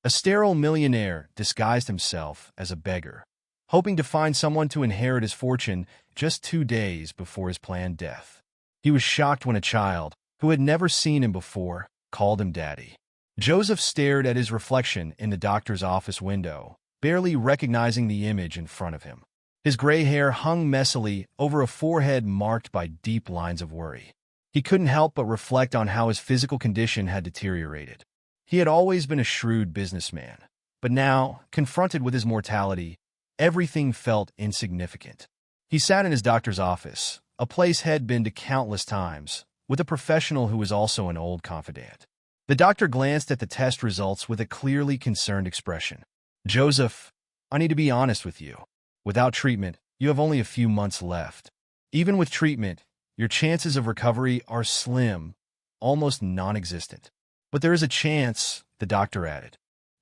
A sterile millionaire disguised himself as a beggar, hoping to find someone to inherit his fortune just 2 days before his planned death. He was shocked when a child, who had never seen him before, called him daddy. Joseph stared at his reflection in the doctor's office window, barely recognizing the image in front of him. His gray hair hung messily over a forehead marked by deep lines of worry. He couldn't help but reflect on how his physical condition had deteriorated. He had always been a shrewd businessman, but now, confronted with his mortality, everything felt insignificant. He sat in his doctor's office, a place he had been to countless times, with a professional who was also an old confidant. The doctor glanced at the test results with a clearly concerned expression. "Joseph, I need to be honest with you. Without treatment, you have only a few months left. Even with treatment, your chances of recovery are slim, almost non-existent. But there is a chance," the doctor added.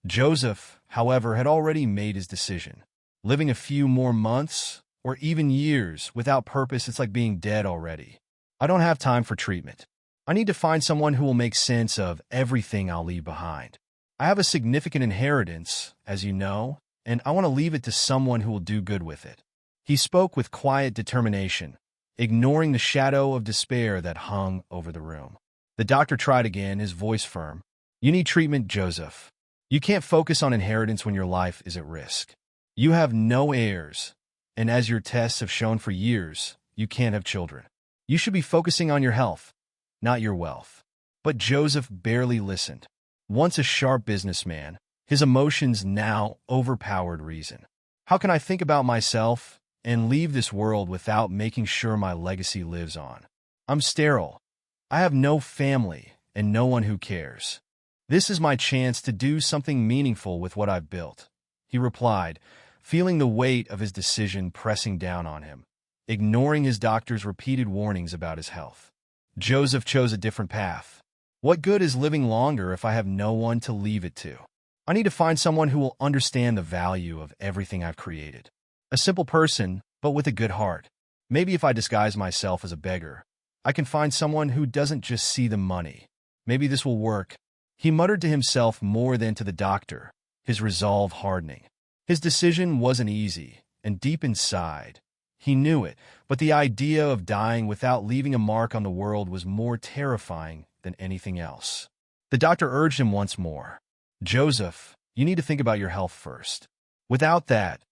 Joseph, however, had already made his decision. Living a few more months, or even years, without purpose, it's like being dead already. "I don't have time for treatment. I need to find someone who will make sense of everything I'll leave behind. I have a significant inheritance, as you know, and I want to leave it to someone who will do good with it." He spoke with quiet determination, ignoring the shadow of despair that hung over the room. The doctor tried again, his voice firm. "You need treatment, Joseph. You can't focus on inheritance when your life is at risk. You have no heirs, and as your tests have shown for years, you can't have children. You should be focusing on your health, not your wealth." But Joseph barely listened. Once a sharp businessman, his emotions now overpowered reason. "How can I think about myself and leave this world without making sure my legacy lives on? I'm sterile. I have no family and no one who cares. This is my chance to do something meaningful with what I've built," he replied, feeling the weight of his decision pressing down on him, ignoring his doctor's repeated warnings about his health. Joseph chose a different path. "What good is living longer if I have no one to leave it to? I need to find someone who will understand the value of everything I've created. A simple person, but with a good heart. Maybe if I disguise myself as a beggar, I can find someone who doesn't just see the money. Maybe this will work." He muttered to himself more than to the doctor, his resolve hardening. His decision wasn't easy, and deep inside, he knew it, but the idea of dying without leaving a mark on the world was more terrifying than anything else. The doctor urged him once more. "Joseph, you need to think about your health first. Without that,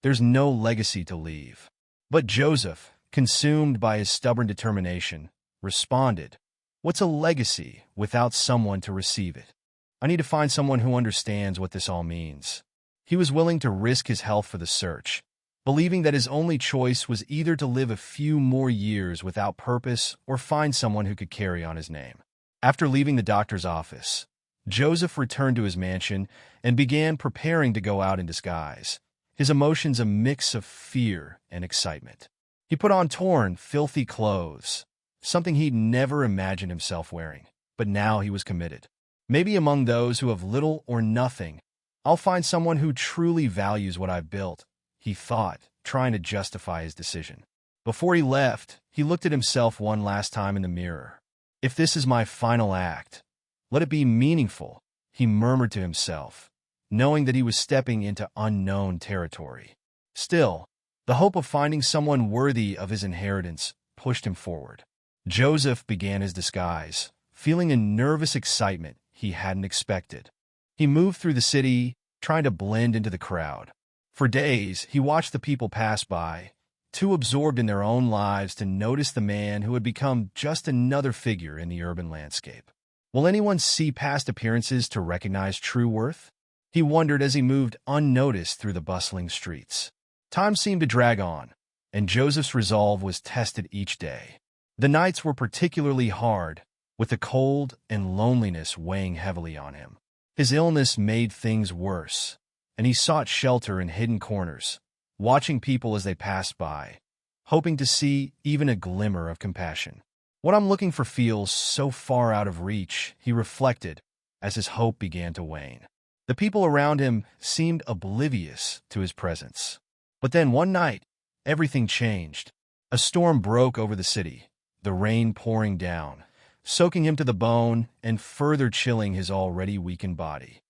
there's no legacy to leave." But Joseph, consumed by his stubborn determination, responded, "What's a legacy without someone to receive it? I need to find someone who understands what this all means." He was willing to risk his health for the search, believing that his only choice was either to live a few more years without purpose or find someone who could carry on his name. After leaving the doctor's office, Joseph returned to his mansion and began preparing to go out in disguise, his emotions a mix of fear and excitement. He put on torn, filthy clothes, something he'd never imagined himself wearing, but now he was committed. "Maybe among those who have little or nothing, I'll find someone who truly values what I've built," he thought, trying to justify his decision. Before he left, he looked at himself one last time in the mirror. "If this is my final act, let it be meaningful," he murmured to himself, knowing that he was stepping into unknown territory. Still, the hope of finding someone worthy of his inheritance pushed him forward. Joseph began his disguise, feeling a nervous excitement he hadn't expected. He moved through the city, trying to blend into the crowd. For days, he watched the people pass by, too absorbed in their own lives to notice the man who had become just another figure in the urban landscape. Will anyone see past appearances to recognize true worth? He wondered as he moved unnoticed through the bustling streets. Time seemed to drag on, and Joseph's resolve was tested each day. The nights were particularly hard, with the cold and loneliness weighing heavily on him. His illness made things worse, and he sought shelter in hidden corners, watching people as they passed by, hoping to see even a glimmer of compassion. "What I'm looking for feels so far out of reach," he reflected as his hope began to wane. The people around him seemed oblivious to his presence. But then one night, everything changed. A storm broke over the city, the rain pouring down, soaking him to the bone and further chilling his already weakened body.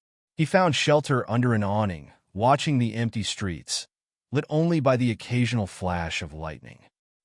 He found shelter under an awning, watching the empty streets, lit only by the occasional flash of lightning.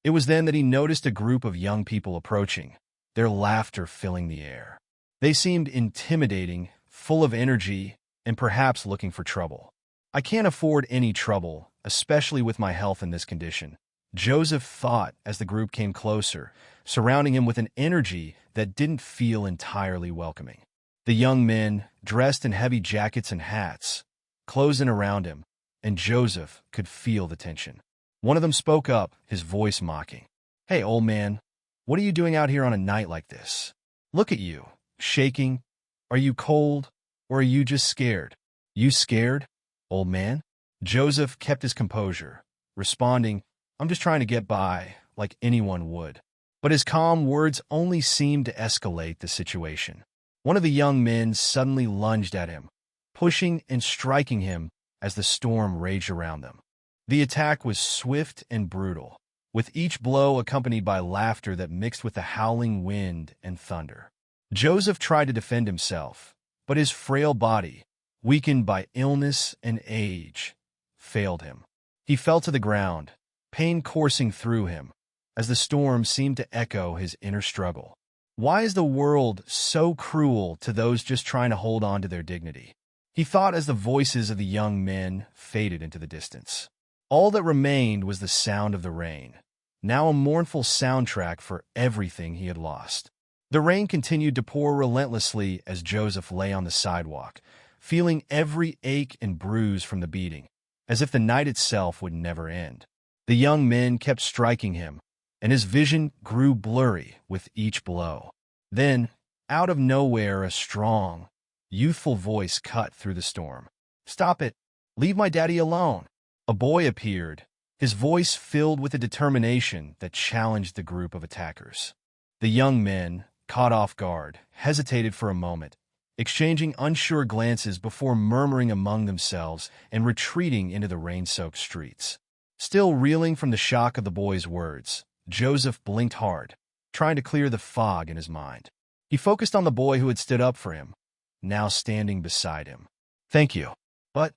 It was then that he noticed a group of young people approaching, their laughter filling the air. They seemed intimidating, full of energy, and perhaps looking for trouble. "I can't afford any trouble, especially with my health in this condition," Joseph thought as the group came closer, surrounding him with an energy that didn't feel entirely welcoming. The young men, dressed in heavy jackets and hats, closed in around him, and Joseph could feel the tension. One of them spoke up, his voice mocking. "Hey, old man, what are you doing out here on a night like this? Look at you, shaking. Are you cold, or are you just scared?" "You scared, old man?" Joseph kept his composure, responding, "I'm just trying to get by, like anyone would." But his calm words only seemed to escalate the situation. One of the young men suddenly lunged at him, pushing and striking him as the storm raged around them. The attack was swift and brutal, with each blow accompanied by laughter that mixed with the howling wind and thunder. Joseph tried to defend himself, but his frail body, weakened by illness and age, failed him. He fell to the ground, pain coursing through him, as the storm seemed to echo his inner struggle. Why is the world so cruel to those just trying to hold on to their dignity? He thought as the voices of the young men faded into the distance. All that remained was the sound of the rain, now a mournful soundtrack for everything he had lost. The rain continued to pour relentlessly as Joseph lay on the sidewalk, feeling every ache and bruise from the beating, as if the night itself would never end. The young men kept striking him, and his vision grew blurry with each blow. Then, out of nowhere, a strong, youthful voice cut through the storm. "Stop it! Leave my daddy alone!" A boy appeared, his voice filled with a determination that challenged the group of attackers. The young men, caught off guard, hesitated for a moment, exchanging unsure glances before murmuring among themselves and retreating into the rain-soaked streets. Still reeling from the shock of the boy's words, Joseph blinked hard, trying to clear the fog in his mind. He focused on the boy who had stood up for him, now standing beside him. "Thank you. But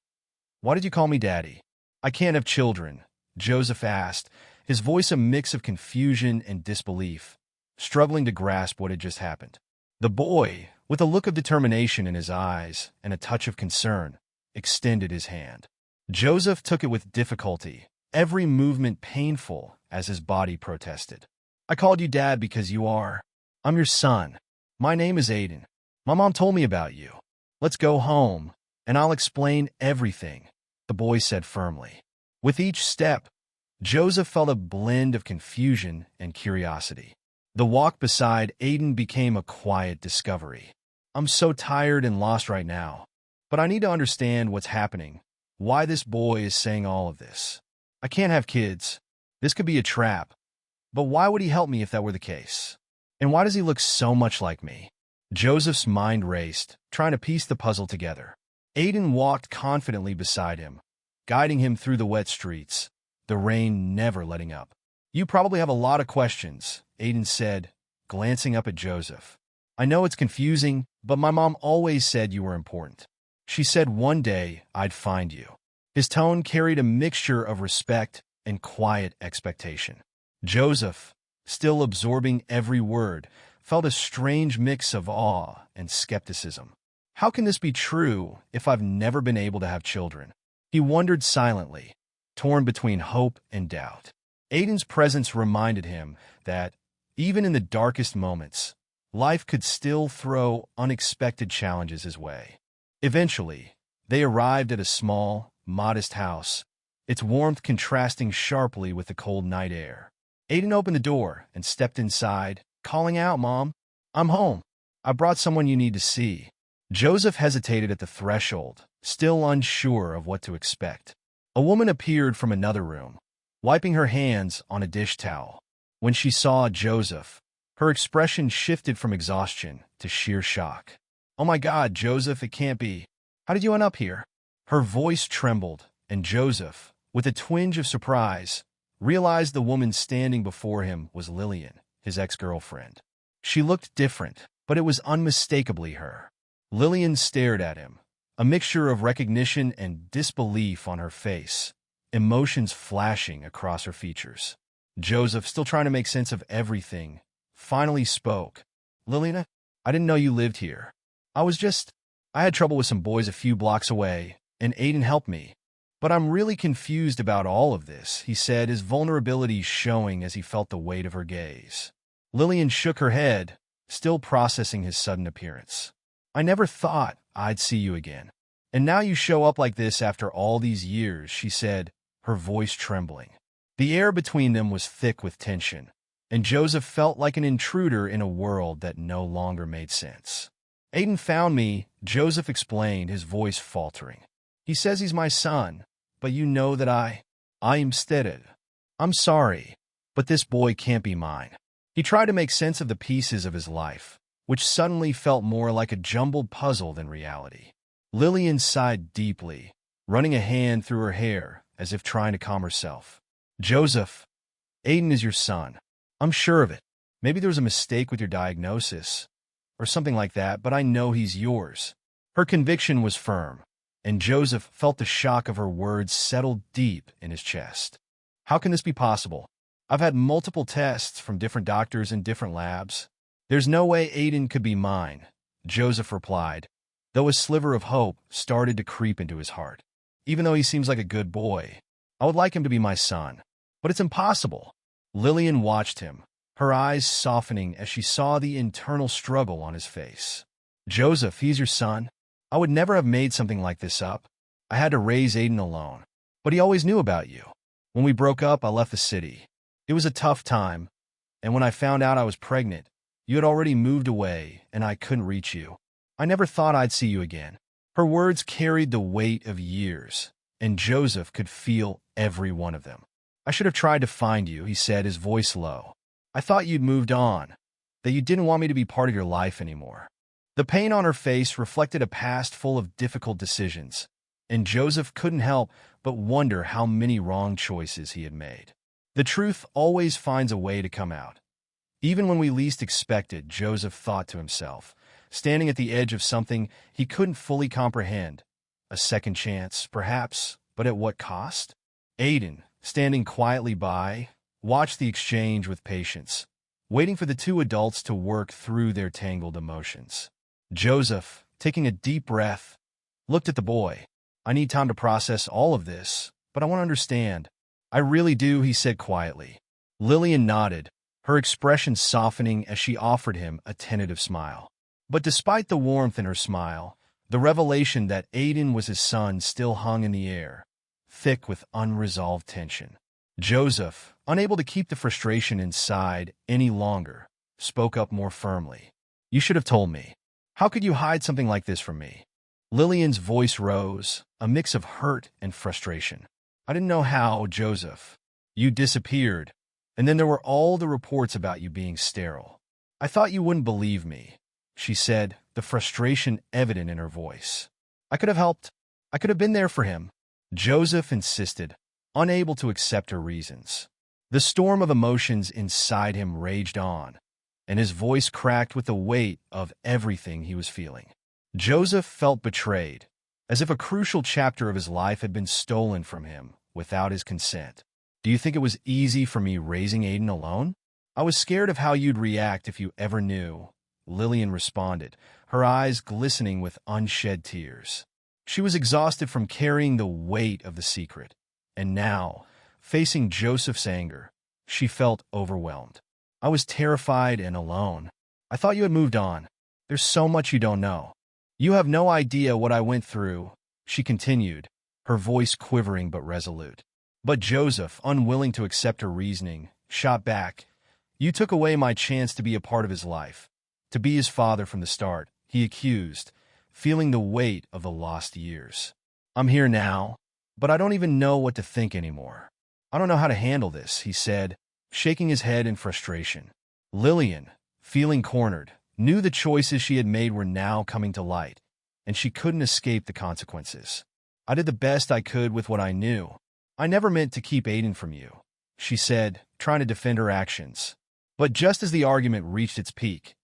why did you call me Daddy?" "I can't have children," Joseph asked, his voice a mix of confusion and disbelief, struggling to grasp what had just happened. The boy, with a look of determination in his eyes and a touch of concern, extended his hand. Joseph took it with difficulty, every movement painful as his body protested. "I called you Dad because you are. I'm your son. My name is Aiden. My mom told me about you. Let's go home, and I'll explain everything," the boy said firmly. With each step, Joseph felt a blend of confusion and curiosity. The walk beside Aiden became a quiet discovery. "I'm so tired and lost right now, but I need to understand what's happening, why this boy is saying all of this. I can't have kids. This could be a trap. But why would he help me if that were the case? And why does he look so much like me?" Joseph's mind raced, trying to piece the puzzle together. Aiden walked confidently beside him, guiding him through the wet streets, the rain never letting up. "You probably have a lot of questions," Aiden said, glancing up at Joseph. "I know it's confusing, but my mom always said you were important. She said one day I'd find you." His tone carried a mixture of respect and quiet expectation. Joseph, still absorbing every word, felt a strange mix of awe and skepticism. How can this be true if I've never been able to have children? He wondered silently, torn between hope and doubt. Aiden's presence reminded him that, even in the darkest moments, life could still throw unexpected challenges his way. Eventually, they arrived at a small, modest house, its warmth contrasting sharply with the cold night air. Aiden opened the door and stepped inside, calling out, "Mom, I'm home. I brought someone you need to see." Joseph hesitated at the threshold, still unsure of what to expect. A woman appeared from another room, wiping her hands on a dish towel. When she saw Joseph, her expression shifted from exhaustion to sheer shock. "Oh my God, Joseph, it can't be. How did you end up here?" Her voice trembled, and Joseph, with a twinge of surprise, realized the woman standing before him was Lillian, his ex-girlfriend. She looked different, but it was unmistakably her. Lillian stared at him, a mixture of recognition and disbelief on her face, emotions flashing across her features. Joseph, still trying to make sense of everything, finally spoke. Liliana, I didn't know you lived here. I had trouble with some boys a few blocks away, and Aiden helped me. But I'm really confused about all of this, he said, his vulnerability showing as he felt the weight of her gaze. Lillian shook her head, still processing his sudden appearance. I never thought I'd see you again. And now you show up like this after all these years, she said, her voice trembling. The air between them was thick with tension, and Joseph felt like an intruder in a world that no longer made sense. Aiden found me, Joseph explained, his voice faltering. He says he's my son, but you know that I am sterile. I'm sorry, but this boy can't be mine. He tried to make sense of the pieces of his life, which suddenly felt more like a jumbled puzzle than reality. Lillian sighed deeply, running a hand through her hair as if trying to calm herself. Joseph, Aiden is your son. I'm sure of it. Maybe there was a mistake with your diagnosis, or something like that, but I know he's yours. Her conviction was firm, and Joseph felt the shock of her words settle deep in his chest. How can this be possible? I've had multiple tests from different doctors in different labs. There's no way Aiden could be mine, Joseph replied, though a sliver of hope started to creep into his heart. Even though he seems like a good boy, I would like him to be my son. But it's impossible. Lillian watched him, her eyes softening as she saw the internal struggle on his face. Joseph, he's your son. I would never have made something like this up. I had to raise Aiden alone. But he always knew about you. When we broke up, I left the city. It was a tough time, and when I found out I was pregnant, you had already moved away, and I couldn't reach you. I never thought I'd see you again. Her words carried the weight of years, and Joseph could feel every one of them. I should have tried to find you, he said, his voice low. I thought you'd moved on, that you didn't want me to be part of your life anymore. The pain on her face reflected a past full of difficult decisions, and Joseph couldn't help but wonder how many wrong choices he had made. The truth always finds a way to come out. Even when we least expect it, Joseph thought to himself, standing at the edge of something he couldn't fully comprehend. A second chance, perhaps, but at what cost? Aiden, standing quietly by, watched the exchange with patience, waiting for the two adults to work through their tangled emotions. Joseph, taking a deep breath, looked at the boy. I need time to process all of this, but I want to understand. I really do, he said quietly. Lillian nodded, her expression softening as she offered him a tentative smile. But despite the warmth in her smile, the revelation that Aiden was his son still hung in the air, thick with unresolved tension. Joseph, unable to keep the frustration inside any longer, spoke up more firmly. You should have told me. How could you hide something like this from me? Lillian's voice rose, a mix of hurt and frustration. I didn't know how, Joseph. You disappeared, and then there were all the reports about you being sterile. I thought you wouldn't believe me, she said, the frustration evident in her voice. I could have helped. I could have been there for him. Joseph insisted, unable to accept her reasons. The storm of emotions inside him raged on, and his voice cracked with the weight of everything he was feeling. Joseph felt betrayed, as if a crucial chapter of his life had been stolen from him without his consent. Do you think it was easy for me raising Aiden alone? I was scared of how you'd react if you ever knew, Lillian responded, her eyes glistening with unshed tears. She was exhausted from carrying the weight of the secret, and now, facing Joseph's anger, she felt overwhelmed. I was terrified and alone. I thought you had moved on. There's so much you don't know. You have no idea what I went through, she continued, her voice quivering but resolute. But Joseph, unwilling to accept her reasoning, shot back. You took away my chance to be a part of his life, to be his father from the start, he accused, feeling the weight of the lost years. I'm here now, but I don't even know what to think anymore. I don't know how to handle this, he said, shaking his head in frustration. Lillian, feeling cornered, knew the choices she had made were now coming to light, and she couldn't escape the consequences. I did the best I could with what I knew. I never meant to keep Aiden from you, she said, trying to defend her actions. But just as the argument reached its peak,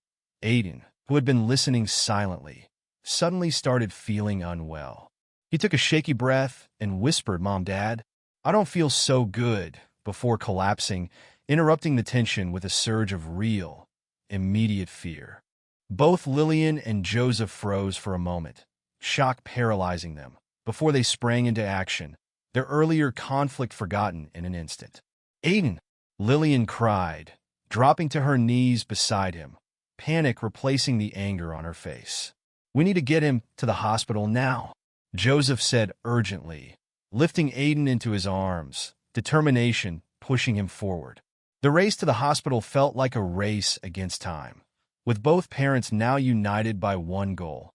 Aiden, who had been listening silently, suddenly started feeling unwell. He took a shaky breath and whispered, "Mom, Dad, I don't feel so good," before collapsing, interrupting the tension with a surge of real, immediate fear. Both Lillian and Joseph froze for a moment, shock paralyzing them, before they sprang into action, their earlier conflict forgotten in an instant. "Aiden!" Lillian cried, dropping to her knees beside him, panic replacing the anger on her face. "We need to get him to the hospital now," Joseph said urgently, lifting Aiden into his arms, determination pushing him forward. The race to the hospital felt like a race against time, with both parents now united by one goal: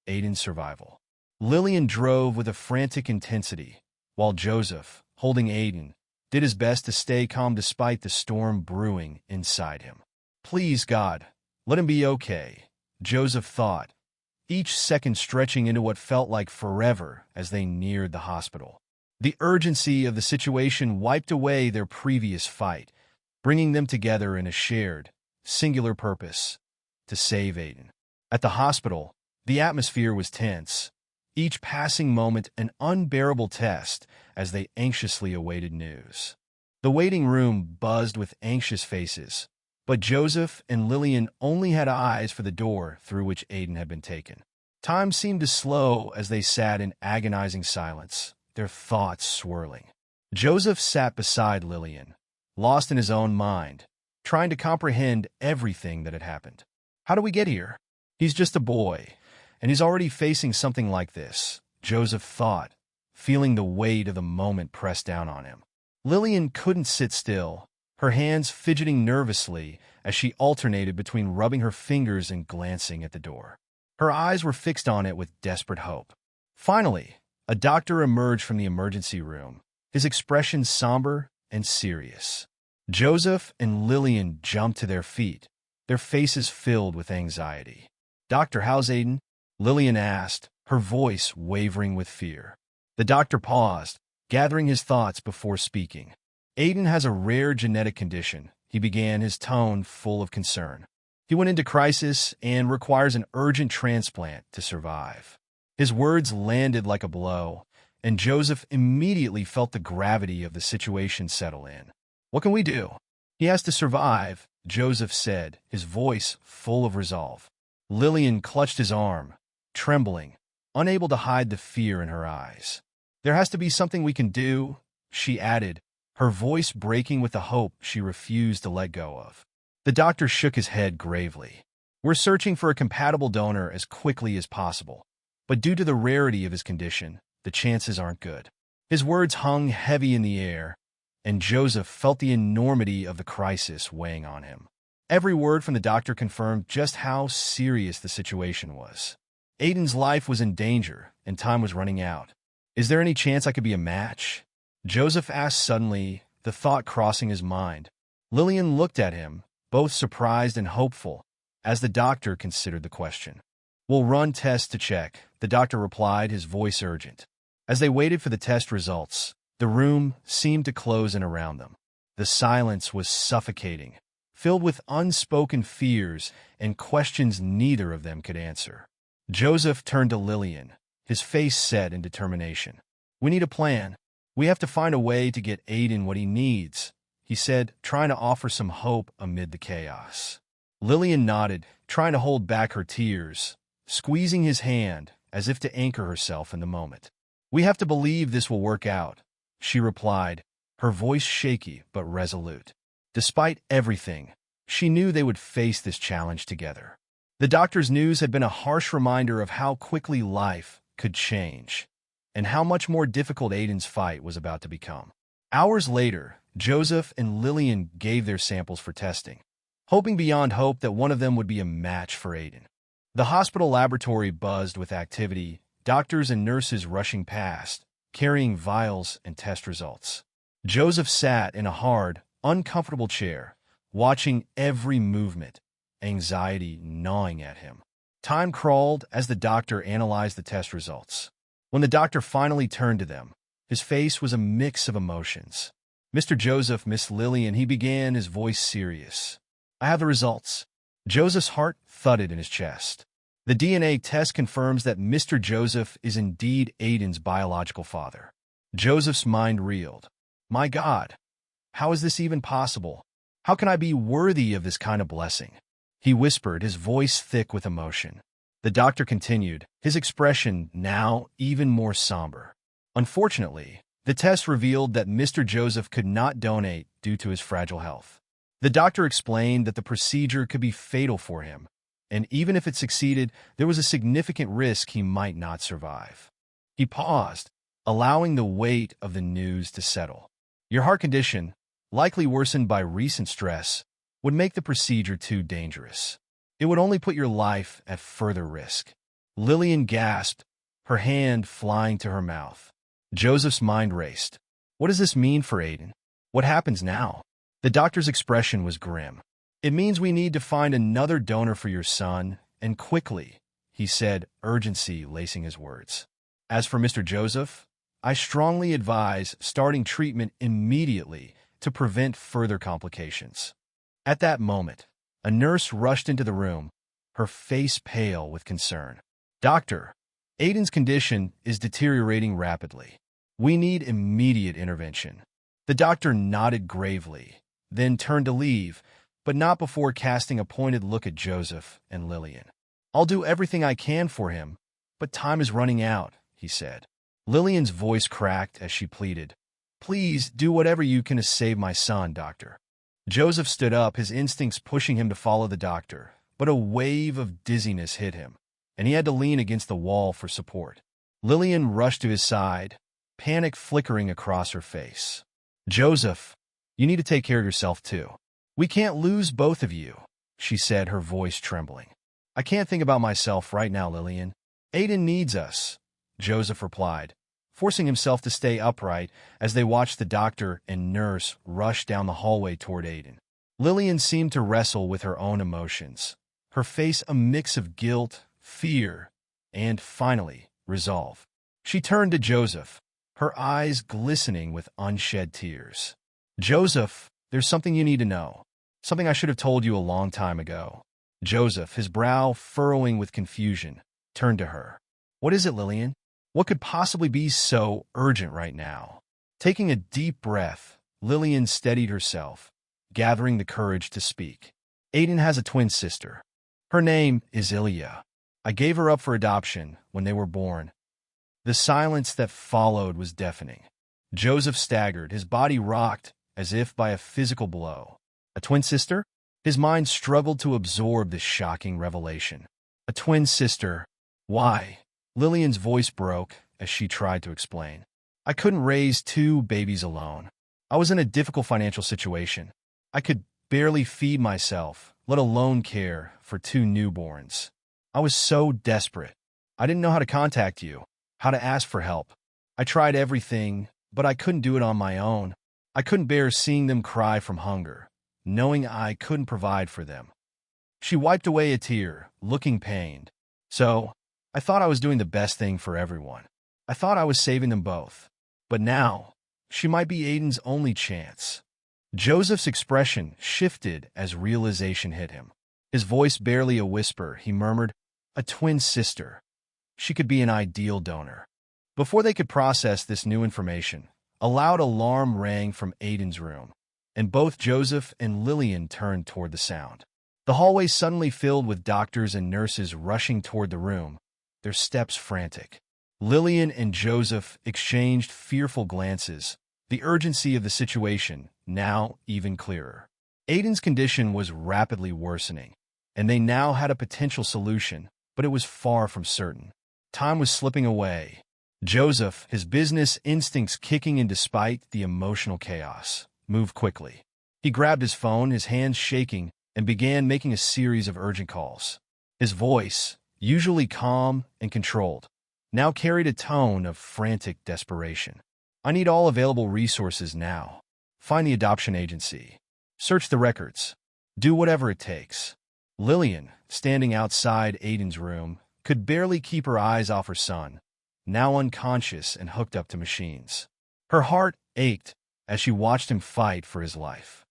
Aiden's survival. Lillian drove with a frantic intensity, while Joseph, holding Aiden, did his best to stay calm despite the storm brewing inside him. "Please, God, let him be okay," Joseph thought, each second stretching into what felt like forever as they neared the hospital. The urgency of the situation wiped away their previous fight, bringing them together in a shared, singular purpose: to save Aiden. At the hospital, the atmosphere was tense, each passing moment an unbearable test as they anxiously awaited news. The waiting room buzzed with anxious faces, but Joseph and Lillian only had eyes for the door through which Aiden had been taken. Time seemed to slow as they sat in agonizing silence, their thoughts swirling. Joseph sat beside Lillian, lost in his own mind, trying to comprehend everything that had happened. "How do we get here? He's just a boy, and he's already facing something like this," Joseph thought, feeling the weight of the moment press down on him. Lillian couldn't sit still, her hands fidgeting nervously as she alternated between rubbing her fingers and glancing at the door. Her eyes were fixed on it with desperate hope. Finally, a doctor emerged from the emergency room, his expression somber and serious. Joseph and Lillian jumped to their feet, their faces filled with anxiety. "Doctor, how's Aiden?" Lillian asked, her voice wavering with fear. The doctor paused, gathering his thoughts before speaking. "Aiden has a rare genetic condition," he began, his tone full of concern. "He went into crisis and requires an urgent transplant to survive." His words landed like a blow, and Joseph immediately felt the gravity of the situation settle in. "What can we do?" "He has to survive," Joseph said, his voice full of resolve. Lillian clutched his arm, trembling, unable to hide the fear in her eyes. "There has to be something we can do," she added, her voice breaking with the hope she refused to let go of. The doctor shook his head gravely. "We're searching for a compatible donor as quickly as possible, but due to the rarity of his condition, the chances aren't good." His words hung heavy in the air, and Joseph felt the enormity of the crisis weighing on him. Every word from the doctor confirmed just how serious the situation was. Aiden's life was in danger, and time was running out. "Is there any chance I could be a match?" Joseph asked suddenly, the thought crossing his mind. Lillian looked at him, both surprised and hopeful, as the doctor considered the question. "We'll run tests to check," the doctor replied, his voice urgent. As they waited for the test results, the room seemed to close in around them. The silence was suffocating, filled with unspoken fears and questions neither of them could answer. Joseph turned to Lillian, his face set in determination. "We need a plan. We have to find a way to get Aiden what he needs," he said, trying to offer some hope amid the chaos. Lillian nodded, trying to hold back her tears, squeezing his hand as if to anchor herself in the moment. "We have to believe this will work out," she replied, her voice shaky but resolute. Despite everything, she knew they would face this challenge together. The doctor's news had been a harsh reminder of how quickly life could change, and how much more difficult Aiden's fight was about to become. Hours later, Joseph and Lillian gave their samples for testing, hoping beyond hope that one of them would be a match for Aiden. The hospital laboratory buzzed with activity, doctors and nurses rushing past, carrying vials and test results. Joseph sat in a hard, uncomfortable chair, watching every movement, anxiety gnawing at him. Time crawled as the doctor analyzed the test results. When the doctor finally turned to them, his face was a mix of emotions. "Mr. Joseph, Miss Lillian," he began, his voice serious. "I have the results." Joseph's heart thudded in his chest. The DNA test confirms that Mr. Joseph is indeed Aiden's biological father. Joseph's mind reeled. My God, how is this even possible? How can I be worthy of this kind of blessing? He whispered, his voice thick with emotion. The doctor continued, his expression now even more somber. Unfortunately, the test revealed that Mr. Joseph could not donate due to his fragile health. The doctor explained that the procedure could be fatal for him, and even if it succeeded, there was a significant risk he might not survive. He paused, allowing the weight of the news to settle. Your heart condition, likely worsened by recent stress, would make the procedure too dangerous. It would only put your life at further risk. Lillian gasped, her hand flying to her mouth. Joseph's mind raced. What does this mean for Aiden? What happens now? The doctor's expression was grim. It means we need to find another donor for your son, and quickly, he said, urgency lacing his words. As for Mr. Joseph, I strongly advise starting treatment immediately to prevent further complications. At that moment, a nurse rushed into the room, her face pale with concern. Doctor, Aiden's condition is deteriorating rapidly. We need immediate intervention. The doctor nodded gravely, then turned to leave, but not before casting a pointed look at Joseph and Lillian. I'll do everything I can for him, but time is running out, he said. Lillian's voice cracked as she pleaded, please do whatever you can to save my son, doctor. Joseph stood up, his instincts pushing him to follow the doctor, but a wave of dizziness hit him, and he had to lean against the wall for support. Lillian rushed to his side, panic flickering across her face. Joseph, you need to take care of yourself too. We can't lose both of you, she said, her voice trembling. I can't think about myself right now, Lillian. Aiden needs us, Joseph replied, forcing himself to stay upright as they watched the doctor and nurse rush down the hallway toward Aiden. Lillian seemed to wrestle with her own emotions, her face a mix of guilt, fear, and, finally, resolve. She turned to Joseph, her eyes glistening with unshed tears. Joseph, there's something you need to know. Something I should have told you a long time ago. Joseph, his brow furrowing with confusion, turned to her. What is it, Lillian? What could possibly be so urgent right now? Taking a deep breath, Lillian steadied herself, gathering the courage to speak. Aiden has a twin sister. Her name is Ilya. I gave her up for adoption when they were born. The silence that followed was deafening. Joseph staggered, his body rocked as if by a physical blow. A twin sister? His mind struggled to absorb this shocking revelation. A twin sister? Why? Lillian's voice broke as she tried to explain. I couldn't raise two babies alone. I was in a difficult financial situation. I could barely feed myself, let alone care for two newborns. I was so desperate. I didn't know how to contact you, how to ask for help. I tried everything, but I couldn't do it on my own. I couldn't bear seeing them cry from hunger, knowing I couldn't provide for them. She wiped away a tear, looking pained. So, I thought I was doing the best thing for everyone. I thought I was saving them both. But now, she might be Aiden's only chance. Joseph's expression shifted as realization hit him. His voice barely a whisper, he murmured, a twin sister. She could be an ideal donor. Before they could process this new information, a loud alarm rang from Aiden's room, and both Joseph and Lillian turned toward the sound. The hallway suddenly filled with doctors and nurses rushing toward the room, their steps frantic. Lillian and Joseph exchanged fearful glances, the urgency of the situation now even clearer. Aiden's condition was rapidly worsening, and they now had a potential solution, but it was far from certain. Time was slipping away. Joseph, his business instincts kicking in despite the emotional chaos, moved quickly. He grabbed his phone, his hands shaking, and began making a series of urgent calls. His voice, usually calm and controlled, now carried a tone of frantic desperation. I need all available resources now. Find the adoption agency. Search the records. Do whatever it takes. Lillian, standing outside Aiden's room, could barely keep her eyes off her son, now unconscious and hooked up to machines. Her heart ached as she watched him fight for his life.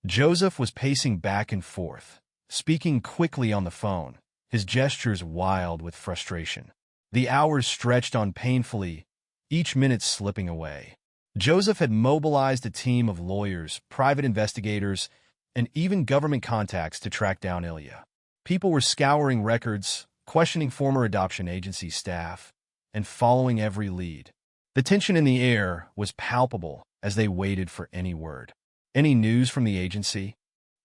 Joseph was pacing back and forth, speaking quickly on the phone, his gestures wild with frustration. The hours stretched on painfully, each minute slipping away. Joseph had mobilized a team of lawyers, private investigators, and even government contacts to track down Ilya. People were scouring records, questioning former adoption agency staff, and following every lead. The tension in the air was palpable as they waited for any word. "Any news from the agency?"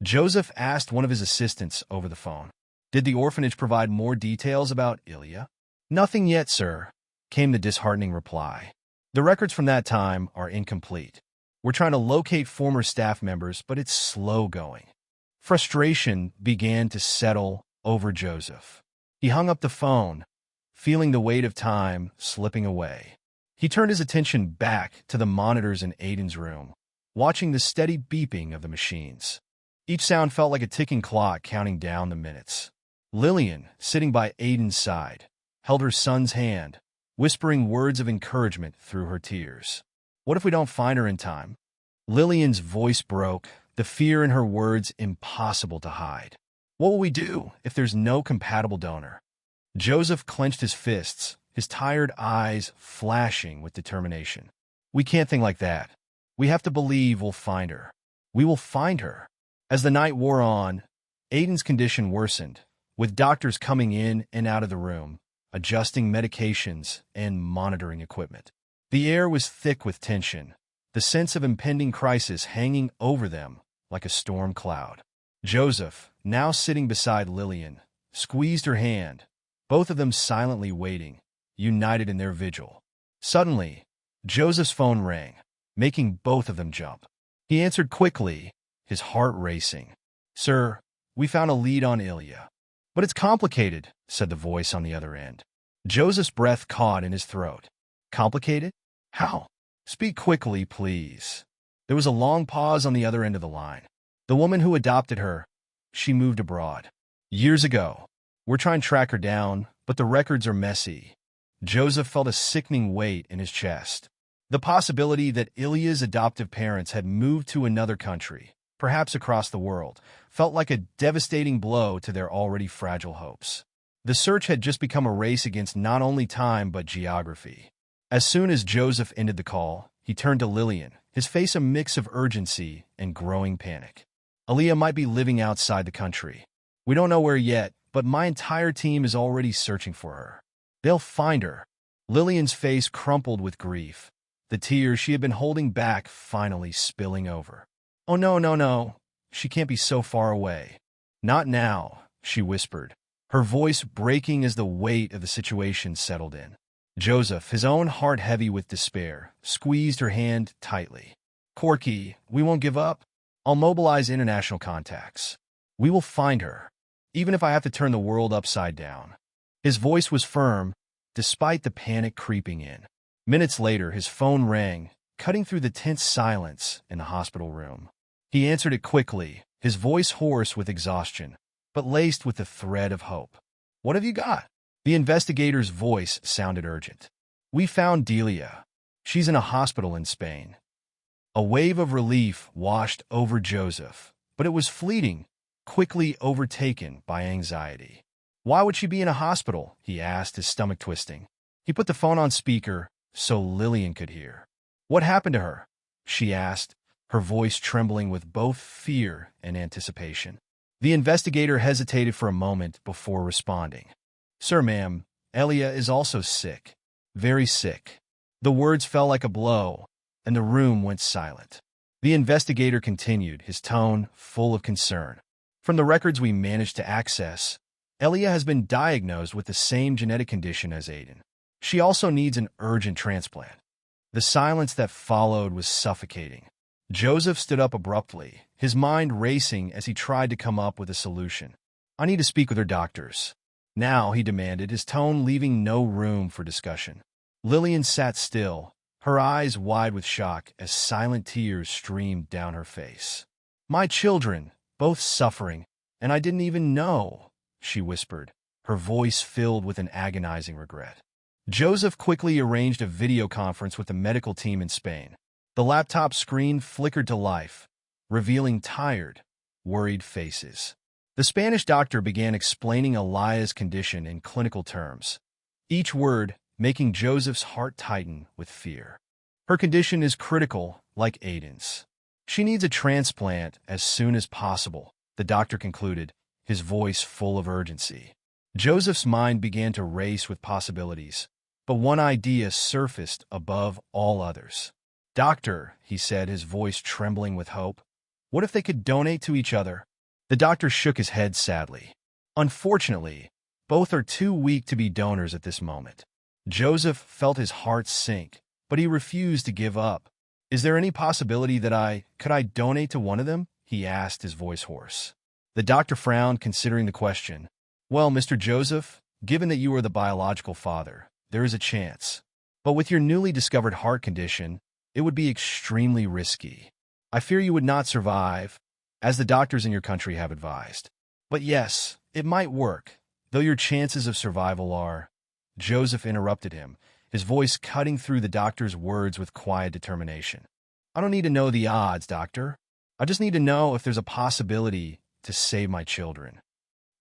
Joseph asked one of his assistants over the phone. "Did the orphanage provide more details about Ilya?" "Nothing yet, sir," came the disheartening reply. "The records from that time are incomplete. We're trying to locate former staff members, but it's slow going." Frustration began to settle over Joseph. He hung up the phone, feeling the weight of time slipping away. He turned his attention back to the monitors in Aiden's room, watching the steady beeping of the machines. Each sound felt like a ticking clock counting down the minutes. Lillian, sitting by Aiden's side, held her son's hand, whispering words of encouragement through her tears. "What if we don't find her in time?" Lillian's voice broke, the fear in her words impossible to hide. "What will we do if there's no compatible donor?" Joseph clenched his fists, his tired eyes flashing with determination. "We can't think like that. We have to believe we'll find her. We will find her." As the night wore on, Aiden's condition worsened, with doctors coming in and out of the room, adjusting medications and monitoring equipment. The air was thick with tension, the sense of impending crisis hanging over them like a storm cloud. Joseph, now sitting beside Lillian, squeezed her hand, both of them silently waiting, united in their vigil. Suddenly, Joseph's phone rang, making both of them jump. He answered quickly, his heart racing. "Sir, we found a lead on Ilya." "But it's complicated," said the voice on the other end. Joseph's breath caught in his throat. "Complicated? How? Speak quickly, please." There was a long pause on the other end of the line. "The woman who adopted her, she moved abroad. Years ago. We're trying to track her down, but the records are messy." Joseph felt a sickening weight in his chest. The possibility that Ilya's adoptive parents had moved to another country, perhaps across the world, felt like a devastating blow to their already fragile hopes. The search had just become a race against not only time but geography. As soon as Joseph ended the call, he turned to Lillian, his face a mix of urgency and growing panic. "Ilya might be living outside the country. We don't know where yet, but my entire team is already searching for her. They'll find her." Lillian's face crumpled with grief, the tears she had been holding back finally spilling over. "Oh, no, no, no. She can't be so far away." "Not now," she whispered, her voice breaking as the weight of the situation settled in. Joseph, his own heart heavy with despair, squeezed her hand tightly. "Corky, we won't give up. I'll mobilize international contacts. We will find her, even if I have to turn the world upside down." His voice was firm, despite the panic creeping in. Minutes later, his phone rang, cutting through the tense silence in the hospital room. He answered it quickly, his voice hoarse with exhaustion, but laced with the thread of hope. "What have you got?" The investigator's voice sounded urgent. "We found Delia. She's in a hospital in Spain." A wave of relief washed over Joseph, but it was fleeting, quickly overtaken by anxiety. "Why would she be in a hospital?" he asked, his stomach twisting. He put the phone on speaker so Lillian could hear. "What happened to her?" she asked, her voice trembling with both fear and anticipation. The investigator hesitated for a moment before responding. "Sir, ma'am, Ilya is also sick. Very sick." The words fell like a blow, and the room went silent. The investigator continued, his tone full of concern. "From the records we managed to access, Ilya has been diagnosed with the same genetic condition as Aiden. She also needs an urgent transplant." The silence that followed was suffocating. Joseph stood up abruptly, his mind racing as he tried to come up with a solution. "I need to speak with her doctors." "Now," he demanded, his tone leaving no room for discussion. Lillian sat still, her eyes wide with shock as silent tears streamed down her face. "My children, both suffering, and I didn't even know," she whispered, her voice filled with an agonizing regret. Joseph quickly arranged a video conference with the medical team in Spain. The laptop screen flickered to life, revealing tired, worried faces. The Spanish doctor began explaining Elia's condition in clinical terms, each word making Joseph's heart tighten with fear. Her condition is critical, like Aiden's. She needs a transplant as soon as possible, the doctor concluded, his voice full of urgency. Joseph's mind began to race with possibilities, but one idea surfaced above all others. "Doctor," he said, his voice trembling with hope, "what if they could donate to each other?" The doctor shook his head sadly. "Unfortunately, both are too weak to be donors at this moment." Joseph felt his heart sink, but he refused to give up. "Is there any possibility that could I donate to one of them?" he asked, his voice hoarse. The doctor frowned, considering the question. "Well, Mr. Joseph, given that you are the biological father, there is a chance. But with your newly discovered heart condition, it would be extremely risky. I fear you would not survive, as the doctors in your country have advised. But yes, it might work, though your chances of survival are—" Joseph interrupted him, his voice cutting through the doctor's words with quiet determination. "I don't need to know the odds, doctor. I just need to know if there's a possibility to save my children."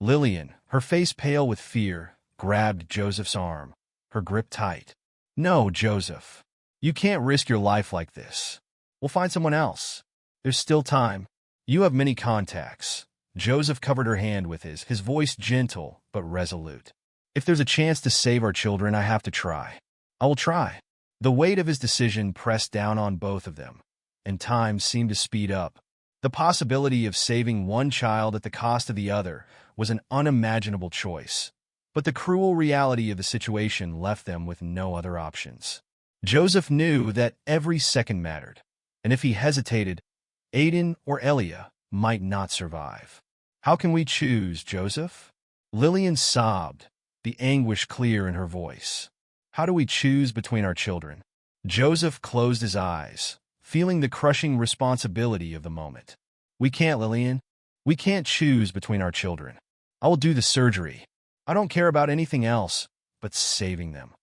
Lillian, her face pale with fear, grabbed Joseph's arm, her grip tight. "No, Joseph. You can't risk your life like this. We'll find someone else. There's still time. You have many contacts." Joseph covered her hand with his voice gentle but resolute. "If there's a chance to save our children, I have to try. I will try." The weight of his decision pressed down on both of them, and time seemed to speed up. The possibility of saving one child at the cost of the other was an unimaginable choice, but the cruel reality of the situation left them with no other options. Joseph knew that every second mattered, and if he hesitated, Aiden or Elia might not survive. "How can we choose, Joseph?" Lillian sobbed, the anguish clear in her voice. "How do we choose between our children?" Joseph closed his eyes, feeling the crushing responsibility of the moment. "We can't, Lillian. We can't choose between our children. I will do the surgery. I don't care about anything else but saving them."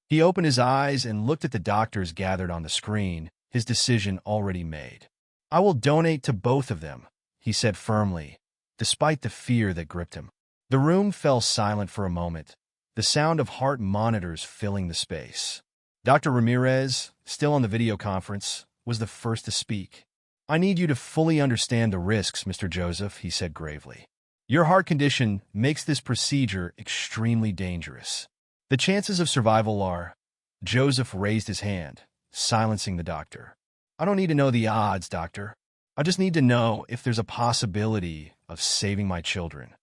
He opened his eyes and looked at the doctors gathered on the screen, his decision already made. "I will donate to both of them," he said firmly, despite the fear that gripped him. The room fell silent for a moment, the sound of heart monitors filling the space. Dr. Ramirez, still on the video conference, was the first to speak. "I need you to fully understand the risks, Mr. Joseph," he said gravely. "Your heart condition makes this procedure extremely dangerous. The chances of survival are—" Joseph raised his hand, silencing the doctor. "I don't need to know the odds, doctor. I just need to know if there's a possibility of saving my children."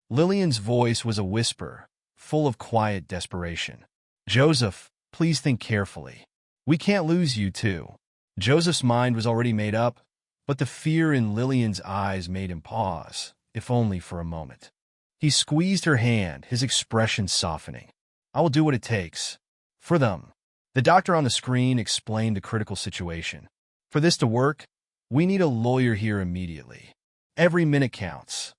Lillian's voice was a whisper, full of quiet desperation. "Joseph, please think carefully. We can't lose you, too." Joseph's mind was already made up, but the fear in Lillian's eyes made him pause, if only for a moment. He squeezed her hand, his expression softening. "I will do what it takes. For them." The doctor on the screen explained the critical situation. "For this to work, we need a lawyer here immediately. Every minute counts."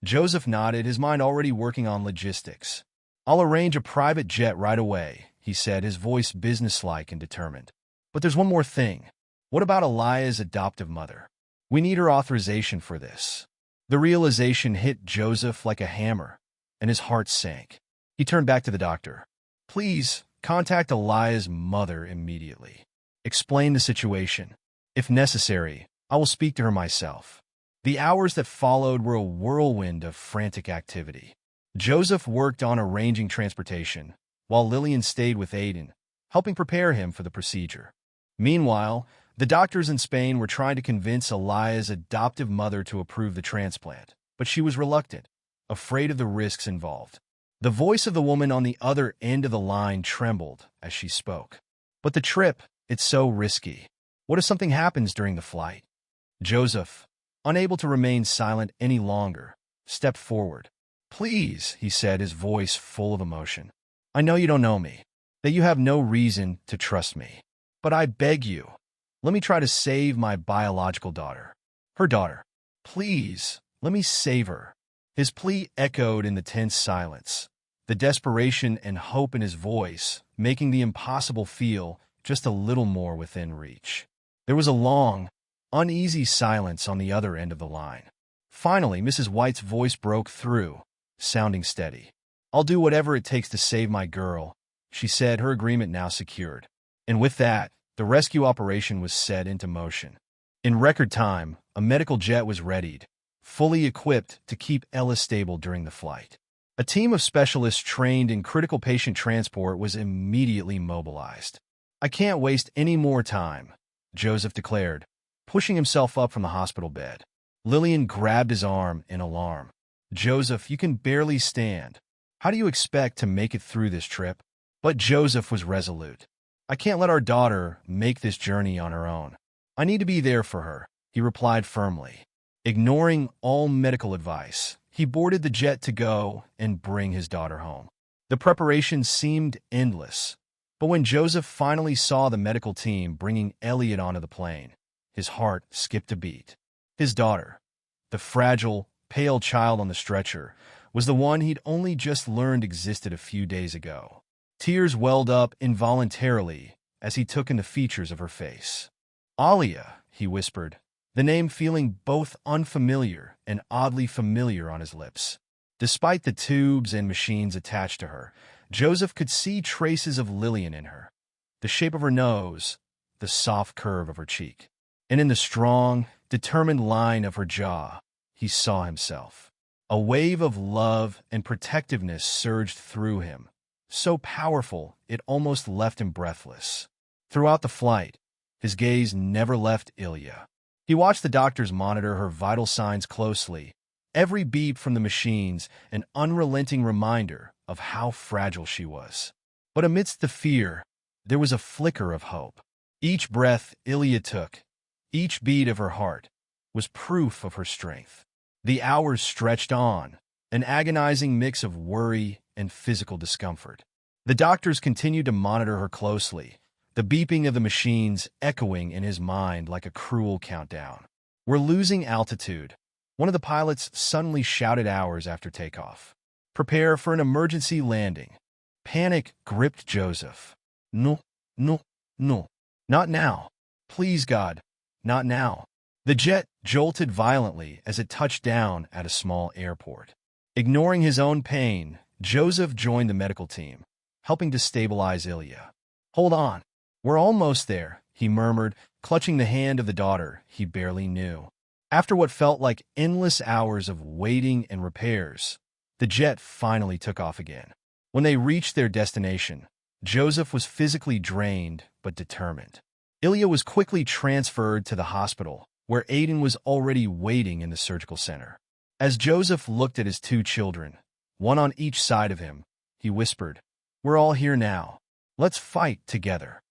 Joseph nodded, his mind already working on logistics. "I'll arrange a private jet right away," he said, his voice businesslike and determined. "But there's one more thing. What about Elia's adoptive mother? We need her authorization for this." The realization hit Joseph like a hammer, and his heart sank. He turned back to the doctor. "Please, contact Elia's mother immediately. Explain the situation. If necessary, I will speak to her myself." The hours that followed were a whirlwind of frantic activity. Joseph worked on arranging transportation, while Lillian stayed with Aiden, helping prepare him for the procedure. Meanwhile, the doctors in Spain were trying to convince Elia's adoptive mother to approve the transplant, but she was reluctant, afraid of the risks involved. The voice of the woman on the other end of the line trembled as she spoke. "But the trip, it's so risky. What if something happens during the flight?" Joseph, unable to remain silent any longer, stepped forward. "Please," he said, his voice full of emotion. "I know you don't know me, that you have no reason to trust me. But I beg you, let me try to save my biological daughter. Her daughter. Please, let me save her." His plea echoed in the tense silence, the desperation and hope in his voice making the impossible feel just a little more within reach. There was a long, uneasy silence on the other end of the line. Finally, Mrs. White's voice broke through, sounding steady. "I'll do whatever it takes to save my girl," she said, her agreement now secured. And with that, the rescue operation was set into motion. In record time, a medical jet was readied, fully equipped to keep Ella stable during the flight. A team of specialists trained in critical patient transport was immediately mobilized. "I can't waste any more time," Joseph declared, pushing himself up from the hospital bed. Lillian grabbed his arm in alarm. "Joseph, you can barely stand. How do you expect to make it through this trip?" But Joseph was resolute. "I can't let our daughter make this journey on her own. I need to be there for her," he replied firmly. Ignoring all medical advice, he boarded the jet to go and bring his daughter home. The preparations seemed endless, but when Joseph finally saw the medical team bringing Elliot onto the plane, his heart skipped a beat. His daughter, the fragile, pale child on the stretcher, was the one he'd only just learned existed a few days ago. Tears welled up involuntarily as he took in the features of her face. "Alia," he whispered, the name feeling both unfamiliar and oddly familiar on his lips. Despite the tubes and machines attached to her, Joseph could see traces of Lillian in her. The shape of her nose, the soft curve of her cheek, and in the strong, determined line of her jaw, he saw himself. A wave of love and protectiveness surged through him, so powerful it almost left him breathless. Throughout the flight, his gaze never left Ilya. He watched the doctors monitor her vital signs closely, every beep from the machines an unrelenting reminder of how fragile she was. But amidst the fear, there was a flicker of hope. Each breath Ilya took, each beat of her heart, was proof of her strength. The hours stretched on, an agonizing mix of worry and physical discomfort. The doctors continued to monitor her closely, the beeping of the machines echoing in his mind like a cruel countdown. "We're losing altitude," one of the pilots suddenly shouted hours after takeoff. "Prepare for an emergency landing." Panic gripped Joseph. "No, no, no. Not now. Please, God, not now." The jet jolted violently as it touched down at a small airport. Ignoring his own pain, Joseph joined the medical team, helping to stabilize Ilya. "Hold on. We're almost there," he murmured, clutching the hand of the daughter he barely knew. After what felt like endless hours of waiting and repairs, the jet finally took off again. When they reached their destination, Joseph was physically drained but determined. Ilya was quickly transferred to the hospital, where Aiden was already waiting in the surgical center. As Joseph looked at his two children, one on each side of him, he whispered, "We're all here now. Let's fight together."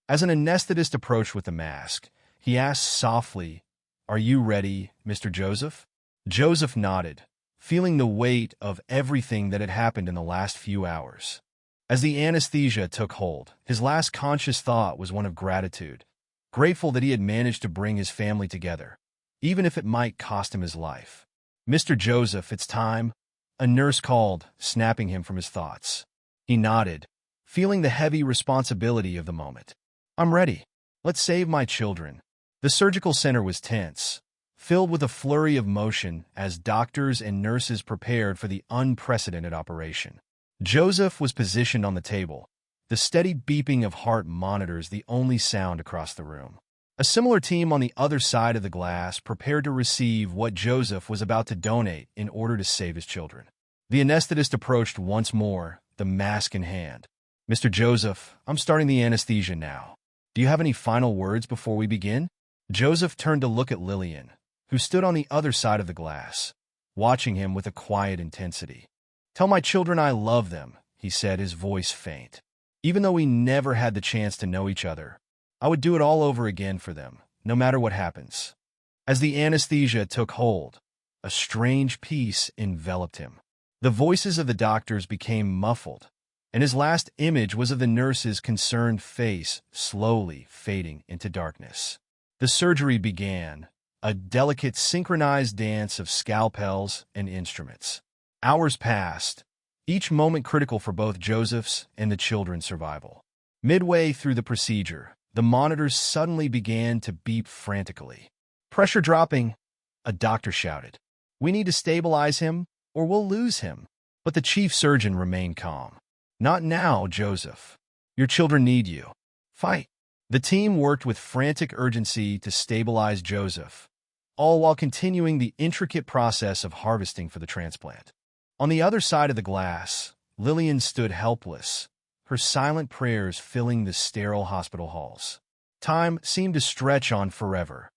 As an anesthetist approached with the mask, he asked softly, "Are you ready, Mr. Joseph?" Joseph nodded, feeling the weight of everything that had happened in the last few hours. As the anesthesia took hold, his last conscious thought was one of gratitude, grateful that he had managed to bring his family together, even if it might cost him his life. "Mr. Joseph, it's time," a nurse called, snapping him from his thoughts. He nodded, feeling the heavy responsibility of the moment. "I'm ready. Let's save my children." The surgical center was tense, filled with a flurry of motion as doctors and nurses prepared for the unprecedented operation. Joseph was positioned on the table, the steady beeping of heart monitors the only sound across the room. A similar team on the other side of the glass prepared to receive what Joseph was about to donate in order to save his children. The anesthetist approached once more, the mask in hand. "Mr. Joseph, I'm starting the anesthesia now. Do you have any final words before we begin?" Joseph turned to look at Lillian, who stood on the other side of the glass, watching him with a quiet intensity. "Tell my children I love them," he said, his voice faint. "Even though we never had the chance to know each other, I would do it all over again for them, no matter what happens." As the anesthesia took hold, a strange peace enveloped him. The voices of the doctors became muffled, and his last image was of the nurse's concerned face slowly fading into darkness. The surgery began, a delicate synchronized dance of scalpels and instruments. Hours passed, each moment critical for both Joseph's and the children's survival. Midway through the procedure, the monitors suddenly began to beep frantically. "Pressure dropping," a doctor shouted. We need to stabilize him, or we'll lose him. But the chief surgeon remained calm. Not now, Joseph. Your children need you. Fight. The team worked with frantic urgency to stabilize Joseph, all while continuing the intricate process of harvesting for the transplant. On the other side of the glass, Lillian stood helpless, her silent prayers filling the sterile hospital halls. Time seemed to stretch on forever,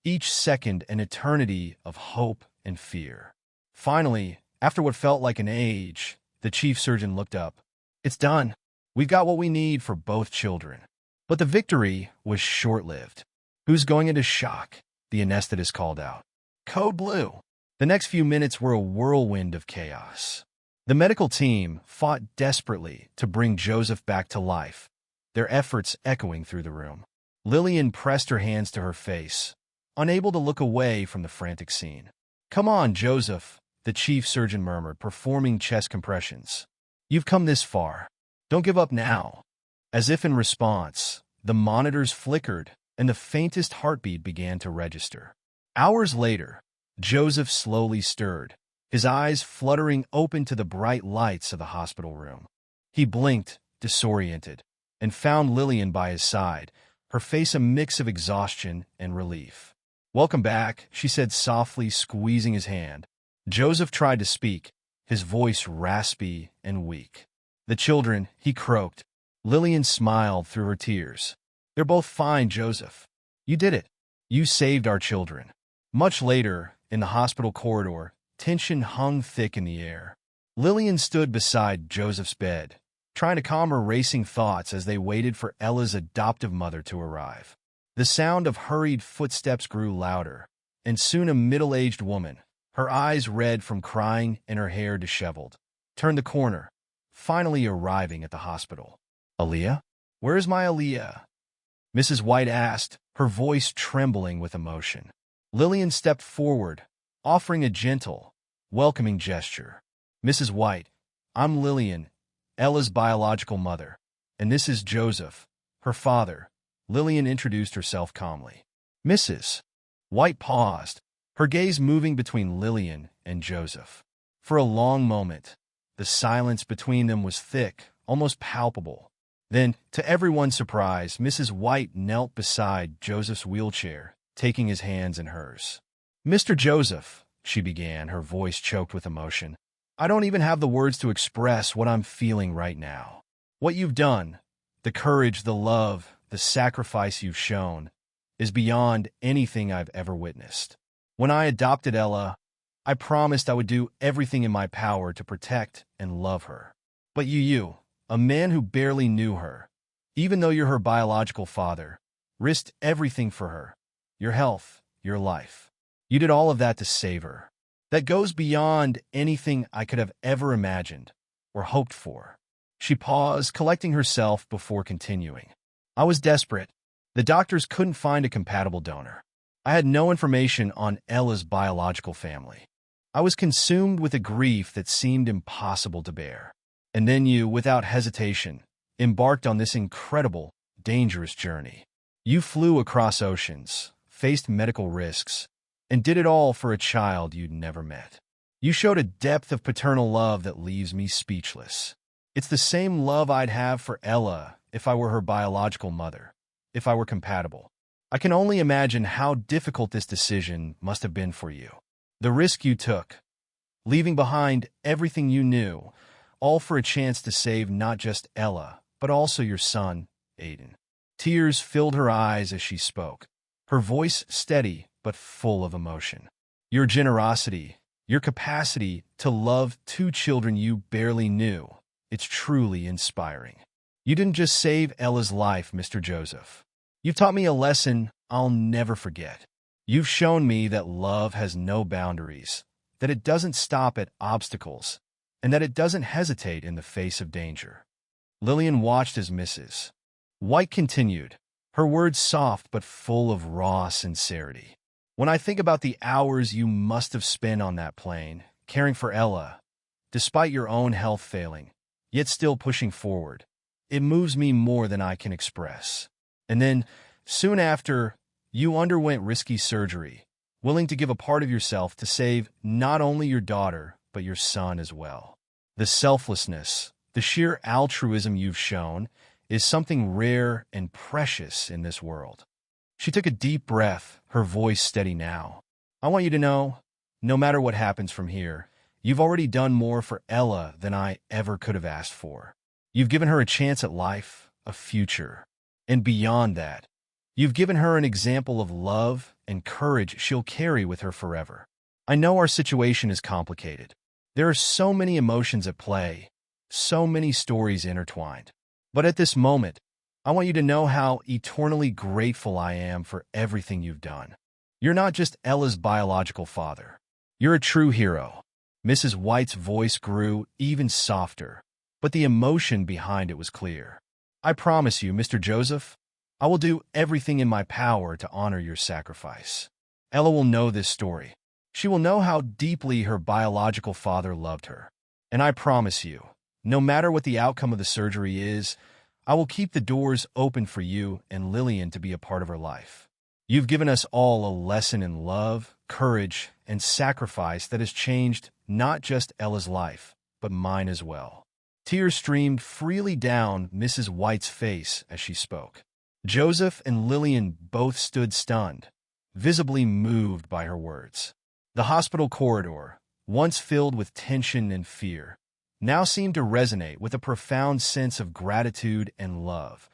each second an eternity of hope and fear. Finally, after what felt like an age, the chief surgeon looked up. It's done. We've got what we need for both children. But the victory was short-lived. Who's going into shock? The anesthetist called out. Code Blue. The next few minutes were a whirlwind of chaos. The medical team fought desperately to bring Joseph back to life, their efforts echoing through the room. Lillian pressed her hands to her face, unable to look away from the frantic scene. Come on, Joseph, the chief surgeon murmured, performing chest compressions. You've come this far. Don't give up now. As if in response, the monitors flickered and the faintest heartbeat began to register. Hours later, Joseph slowly stirred, his eyes fluttering open to the bright lights of the hospital room. He blinked, disoriented, and found Lillian by his side, her face a mix of exhaustion and relief. Welcome back, she said softly, squeezing his hand. Joseph tried to speak, his voice raspy and weak. The children, he croaked. Lillian smiled through her tears. They're both fine, Joseph. You did it. You saved our children. Much later, in the hospital corridor, tension hung thick in the air. Lillian stood beside Joseph's bed, trying to calm her racing thoughts as they waited for Ella's adoptive mother to arrive. The sound of hurried footsteps grew louder, and soon a middle-aged woman, her eyes red from crying and her hair disheveled, turned the corner, finally arriving at the hospital. Aaliyah? Where's my Aaliyah? Mrs. White asked, her voice trembling with emotion. Lillian stepped forward, offering a gentle, welcoming gesture. Mrs. White, I'm Lillian, Ella's biological mother, and this is Joseph, her father. Lillian introduced herself calmly. Mrs. White paused, her gaze moving between Lillian and Joseph. For a long moment, the silence between them was thick, almost palpable. Then, to everyone's surprise, Mrs. White knelt beside Joseph's wheelchair, taking his hands in hers. Mr. Joseph, she began, her voice choked with emotion, I don't even have the words to express what I'm feeling right now. What you've done, the courage, the love, the sacrifice you've shown, is beyond anything I've ever witnessed. When I adopted Ella, I promised I would do everything in my power to protect and love her. But you, a man who barely knew her, even though you're her biological father, risked everything for her, your health, your life. You did all of that to save her. That goes beyond anything I could have ever imagined or hoped for. She paused, collecting herself before continuing. I was desperate. The doctors couldn't find a compatible donor. I had no information on Ella's biological family. I was consumed with a grief that seemed impossible to bear. And then you, without hesitation, embarked on this incredible, dangerous journey. You flew across oceans, faced medical risks, and did it all for a child you'd never met. You showed a depth of paternal love that leaves me speechless. It's the same love I'd have for Ella if I were her biological mother, if I were compatible. I can only imagine how difficult this decision must have been for you. The risk you took, leaving behind everything you knew, all for a chance to save not just Ella, but also your son, Aiden. Tears filled her eyes as she spoke, her voice steady but full of emotion. Your generosity, your capacity to love two children you barely knew, it's truly inspiring. You didn't just save Ella's life, Mr. Joseph. You've taught me a lesson I'll never forget. You've shown me that love has no boundaries, that it doesn't stop at obstacles, and that it doesn't hesitate in the face of danger. Lillian watched as Mrs. White continued, her words soft but full of raw sincerity. When I think about the hours you must have spent on that plane, caring for Ella, despite your own health failing, yet still pushing forward, it moves me more than I can express. And then, soon after, you underwent risky surgery, willing to give a part of yourself to save not only your daughter, but your son as well. The selflessness, the sheer altruism you've shown is something rare and precious in this world. She took a deep breath, her voice steady now. I want you to know, no matter what happens from here, you've already done more for Ella than I ever could have asked for. You've given her a chance at life, a future. And beyond that, you've given her an example of love and courage she'll carry with her forever. I know our situation is complicated. There are so many emotions at play, so many stories intertwined. But at this moment, I want you to know how eternally grateful I am for everything you've done. You're not just Ella's biological father. You're a true hero. Mrs. White's voice grew even softer, but the emotion behind it was clear. I promise you, Mr. Joseph, I will do everything in my power to honor your sacrifice. Ella will know this story. She will know how deeply her biological father loved her. And I promise you, no matter what the outcome of the surgery is, I will keep the doors open for you and Lillian to be a part of her life. You've given us all a lesson in love, courage, and sacrifice that has changed not just Ella's life, but mine as well. Tears streamed freely down Mrs. White's face as she spoke. Joseph and Lillian both stood stunned, visibly moved by her words. The hospital corridor, once filled with tension and fear, now seemed to resonate with a profound sense of gratitude and love,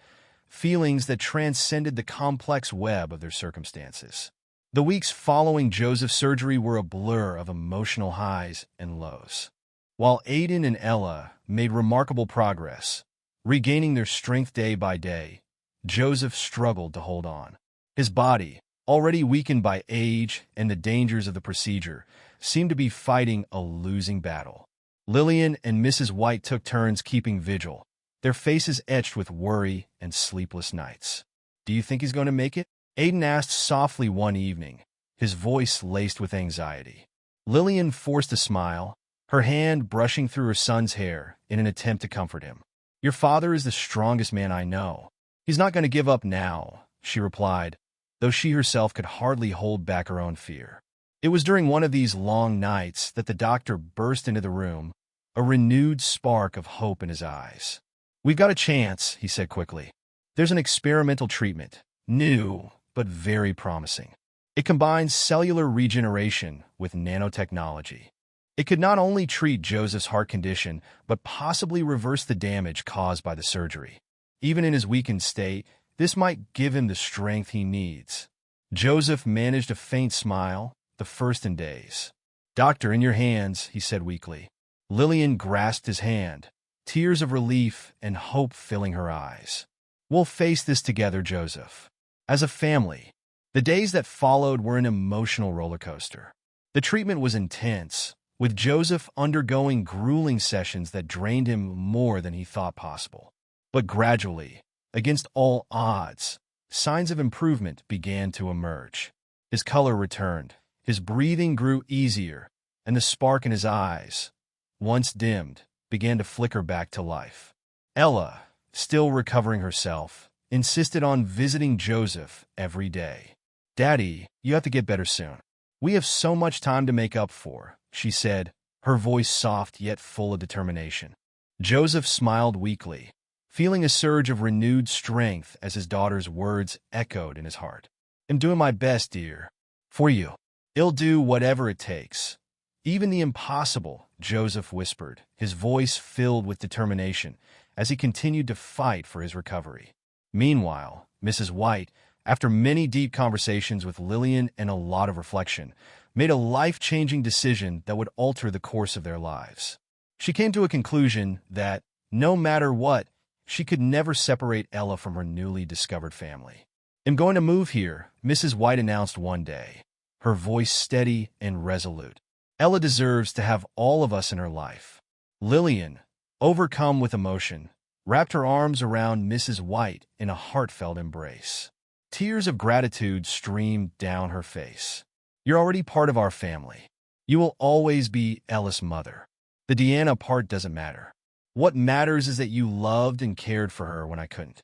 feelings that transcended the complex web of their circumstances. The weeks following Joseph's surgery were a blur of emotional highs and lows. While Aiden and Ella made remarkable progress, regaining their strength day by day, Joseph struggled to hold on. His body, already weakened by age and the dangers of the procedure, seemed to be fighting a losing battle. Lillian and Mrs. White took turns keeping vigil, their faces etched with worry and sleepless nights. "Do you think he's going to make it?" Aiden asked softly one evening, his voice laced with anxiety. Lillian forced a smile, her hand brushing through her son's hair in an attempt to comfort him. "Your father is the strongest man I know. He's not going to give up now," she replied, though she herself could hardly hold back her own fear. It was during one of these long nights that the doctor burst into the room, a renewed spark of hope in his eyes. "We've got a chance," he said quickly. "There's an experimental treatment, new but very promising. It combines cellular regeneration with nanotechnology. It could not only treat Joseph's heart condition, but possibly reverse the damage caused by the surgery. Even in his weakened state, this might give him the strength he needs." Joseph managed a faint smile, the first in days. "Doctor, in your hands," he said weakly. Lillian grasped his hand, tears of relief and hope filling her eyes. "We'll face this together, Joseph. As a family." The days that followed were an emotional roller coaster. The treatment was intense, with Joseph undergoing grueling sessions that drained him more than he thought possible. But gradually, against all odds, signs of improvement began to emerge. His color returned, his breathing grew easier, and the spark in his eyes, once dimmed, began to flicker back to life. Ella, still recovering herself, insisted on visiting Joseph every day. "Daddy, you have to get better soon. We have so much time to make up for," she said, her voice soft yet full of determination. Joseph smiled weakly, feeling a surge of renewed strength as his daughter's words echoed in his heart. "I'm doing my best, dear. For you. I'll do whatever it takes. Even the impossible," Joseph whispered, his voice filled with determination as he continued to fight for his recovery. Meanwhile, Mrs. White, after many deep conversations with Lillian and a lot of reflection, made a life-changing decision that would alter the course of their lives. She came to a conclusion that, no matter what, she could never separate Ella from her newly discovered family. "I'm going to move here," Mrs. White announced one day, her voice steady and resolute. "Ella deserves to have all of us in her life." Lillian, overcome with emotion, wrapped her arms around Mrs. White in a heartfelt embrace. Tears of gratitude streamed down her face. "You're already part of our family. You will always be Ella's mother. The Deanna part doesn't matter. What matters is that you loved and cared for her when I couldn't.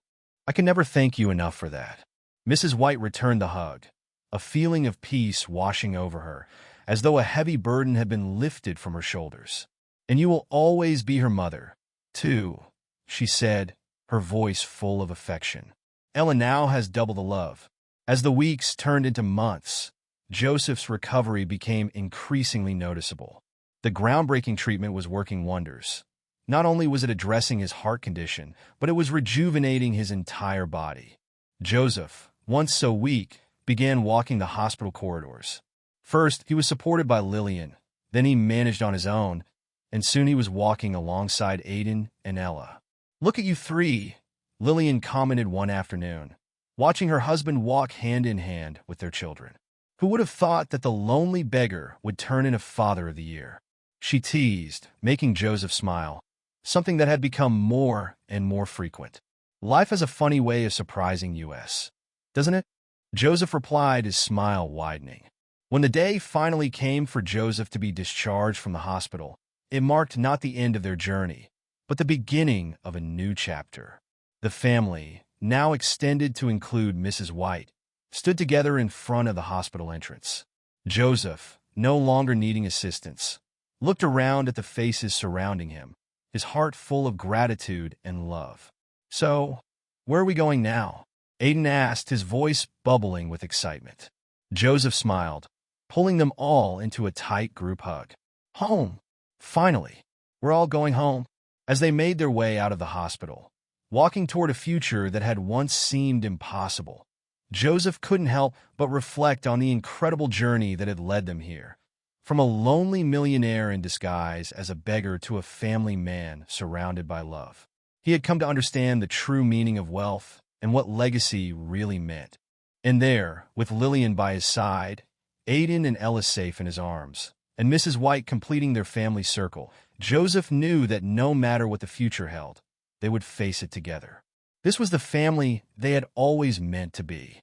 I can never thank you enough for that." Mrs. White returned the hug, a feeling of peace washing over her, as though a heavy burden had been lifted from her shoulders. "And you will always be her mother, too," she said, her voice full of affection. Ella now has double the love. As the weeks turned into months, Joseph's recovery became increasingly noticeable. The groundbreaking treatment was working wonders. Not only was it addressing his heart condition, but it was rejuvenating his entire body. Joseph, once so weak, began walking the hospital corridors. First, he was supported by Lillian, then he managed on his own, and soon he was walking alongside Aiden and Ella. "Look at you three," Lillian commented one afternoon, watching her husband walk hand in hand with their children. "Who would have thought that the lonely beggar would turn into Father of the Year?" She teased, making Joseph smile, something that had become more and more frequent. "Life has a funny way of surprising us, doesn't it?" Joseph replied, his smile widening. When the day finally came for Joseph to be discharged from the hospital, it marked not the end of their journey, but the beginning of a new chapter. The family, now extended to include Mrs. White, stood together in front of the hospital entrance. Joseph, no longer needing assistance, looked around at the faces surrounding him, his heart full of gratitude and love. "So, where are we going now?" Aiden asked, his voice bubbling with excitement. Joseph smiled, pulling them all into a tight group hug. "Home! Finally! We're all going home." As they made their way out of the hospital, walking toward a future that had once seemed impossible, Joseph couldn't help but reflect on the incredible journey that had led them here. From a lonely millionaire in disguise as a beggar to a family man surrounded by love. He had come to understand the true meaning of wealth and what legacy really meant. And there, with Lillian by his side, Aiden and Ella safe in his arms, and Mrs. White completing their family circle, Joseph knew that no matter what the future held, they would face it together. This was the family they had always meant to be.